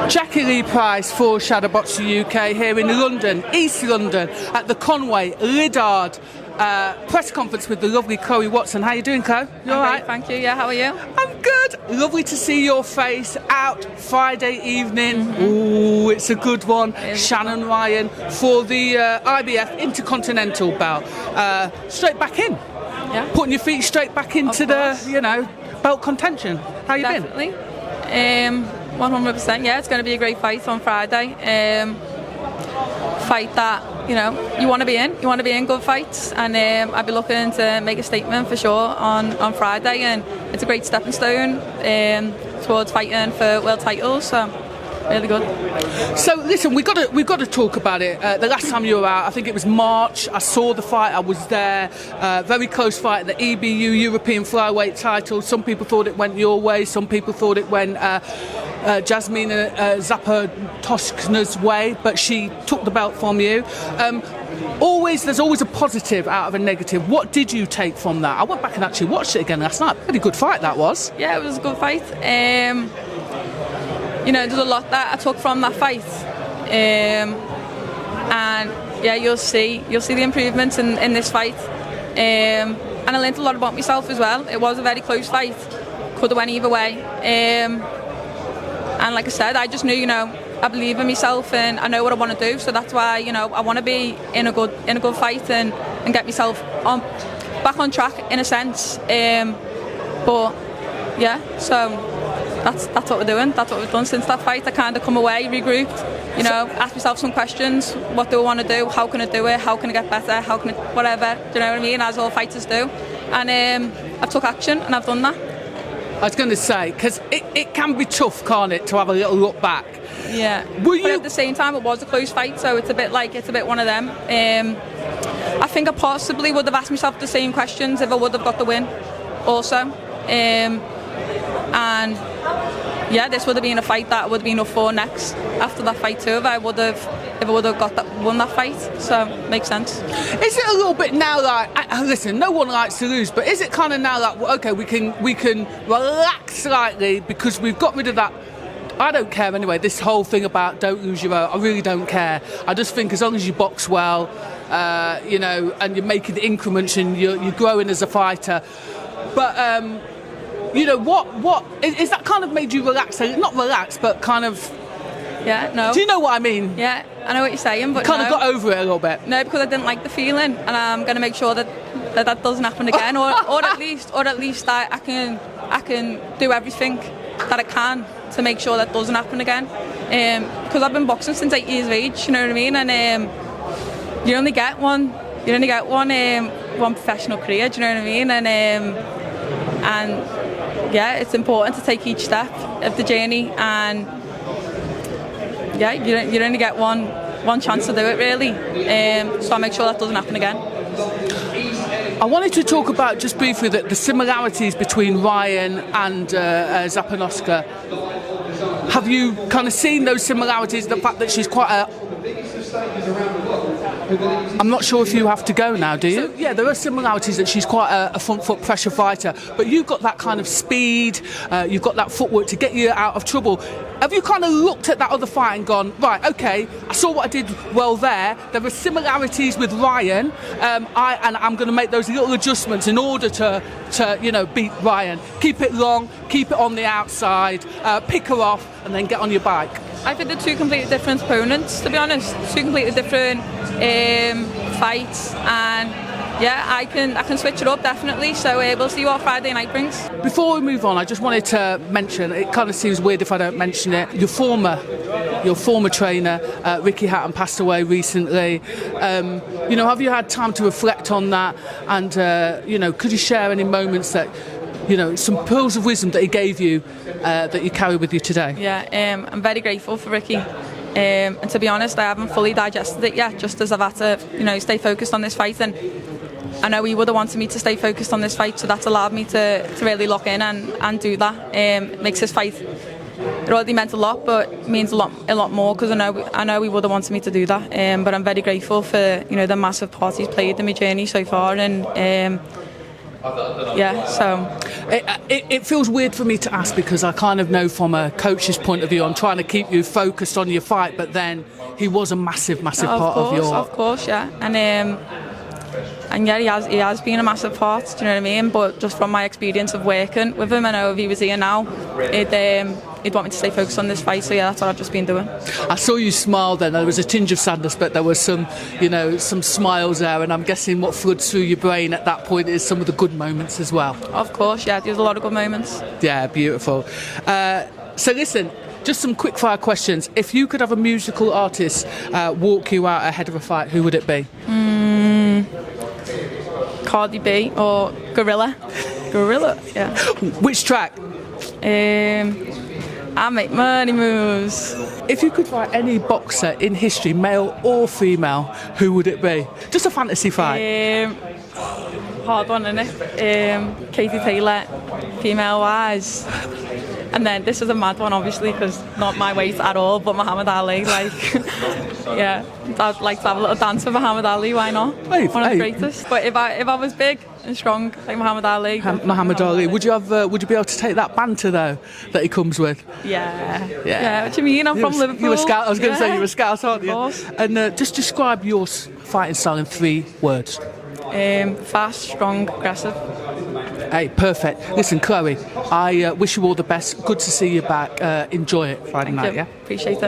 Jacqui-Lee Pryce for Shadowboxruk UK here in London, East London, at the Conway Liddard press conference with the lovely Chloe Waton. How you doing, Chloe? You all right? Thank you. Yeah, how are you? I'm good. Lovely to see your face out Friday evening. Ooh, it's a good one. Shannon Ryan for the IBF Intercontinental belt. Straight back in. Yeah. Putting your feet straight back into the, belt contention. How you been? Definitely. 100%. Yeah, it's going to be a great fight on Friday. Fight that you want to be in. You want to be in good fights, and I'll be looking to make a statement for sure on Friday. And it's a great stepping stone towards fighting for world titles. So really good. So listen, we've got to talk about it. The last time you were out, I think it was March. I saw the fight. I was there. Very close fight, the EBU European Flyweight title. Some people thought it went your way. Some people thought it went Jasmina Zapatoshkina's way, but she took the belt from you. There's always a positive out of a negative. What did you take from that? I went back and actually watched it again last night. Pretty good fight that was. Yeah, it was a good fight. There's a lot that I took from that fight, and yeah, you'll see the improvements in this fight. And I learned a lot about myself as well. It was a very close fight. Could have went either way. And like I said, I just knew, I believe in myself and I know what I want to do. So that's why, I want to be in a good fight and get myself back on track in a sense. But yeah, so that's what we're doing. That's what we've done since that fight. I kind of come away, regrouped, asked myself some questions. What do I want to do? How can I do it? How can I get better? How can I, whatever, do you know what I mean? As all fighters do. And I've took action and I've done that. I was going to say, because it can be tough, can't it, to have a little look back? Yeah. But at the same time, it was a close fight, so it's a bit one of them. I think I possibly would have asked myself the same questions if I would have got the win also. And yeah, this would have been a fight that I would have been up for next after that fight too, if I would have won that fight. So makes sense. Is it a little bit now like, listen, no one likes to lose, but is it kind of now like, okay, we can relax slightly because we've got rid of that? I don't care anyway, this whole thing about don't lose your own, I really don't care. I just think as long as you box well, and you're making increments and you're growing as a fighter. But what is that kind of made you relax? Not relax, but kind of. Yeah, no. Do you know what I mean? Yeah, I know what you're saying, but kind of got over it a little bit. No, because I didn't like the feeling, and I'm going to make sure that doesn't happen again, or at least I can do everything that I can to make sure that doesn't happen again. Because I've been boxing since 8 years of age, you know what I mean, and you only get one professional career, do you know what I mean, and yeah, it's important to take each step of the journey, and yeah, you only get one chance to do it really. So I make sure that doesn't happen again. I wanted to talk about just briefly the similarities between Ryan and Zapanoshka. Have you kind of seen those similarities? The fact that she's quite a... I'm not sure if you have to go now, do you? So, yeah, there are similarities that she's quite a front foot pressure fighter, but you've got that kind of speed, you've got that footwork to get you out of trouble. Have you kind of looked at that other fight and gone, right, okay, I saw what I did well there. There are similarities with Ryan, and I'm going to make those little adjustments in order to beat Ryan. Keep it long, keep it on the outside, pick her off, and then get on your bike. I think they're two completely different opponents, to be honest. Two completely different fights, and yeah, I can switch it up definitely. So we'll see what Friday night brings. Before we move on, I just wanted to mention. It kind of seems weird if I don't mention it. Your former trainer, Ricky Hatton, passed away recently. Have you had time to reflect on that? And could you share any moments that? Some pearls of wisdom that he gave you that you carry with you today? Yeah, I'm very grateful for Ricky. And to be honest, I haven't fully digested it yet, just as I've had to, stay focused on this fight. And I know he would have wanted me to stay focused on this fight, so that's allowed me to really lock in and do that. It makes this fight, it already meant a lot, but it means a lot more because I know he would have wanted me to do that. But I'm very grateful for, the massive part he's played in my journey so far. And yeah, so It feels weird for me to ask because I kind of know from a coach's point of view, I'm trying to keep you focused on your fight, but then he was a massive part of your... Of course, yeah. And yeah, he has been a massive part, do you know what I mean? But just from my experience of working with him, I know if he was here now, he'd want me to stay focused on this fight, so yeah, that's what I've just been doing. I saw you smile then, there was a tinge of sadness, but there was some smiles there, and I'm guessing what floods through your brain at that point is some of the good moments as well. Of course, yeah, there's a lot of good moments. Yeah, beautiful. So listen, just some quick fire questions. If you could have a musical artist walk you out ahead of a fight, who would it be? Cardi B or Gorilla, yeah. Which track? I make money moves. If you could fight any boxer in history, male or female, who would it be? Just a fantasy fight. Hard one, innit? Katie Taylor, female wise. And then this is a mad one, obviously, because not my weight at all, but Muhammad Ali, yeah, I'd like to have a little dance with Muhammad Ali, why not? One of the greatest. But if I was big and strong, like Muhammad Ali. Muhammad Ali, would you be able to take that banter though that he comes with? Yeah. What do you mean? I'm from Liverpool. You're a scout. I was going to say you're a scout, aren't you? Of course. And just describe your fighting style in 3 words. Fast, strong, aggressive. Hey, perfect. Listen, Chloe, I wish you all the best. Good to see you back. Enjoy it Friday night, yeah? Appreciate it.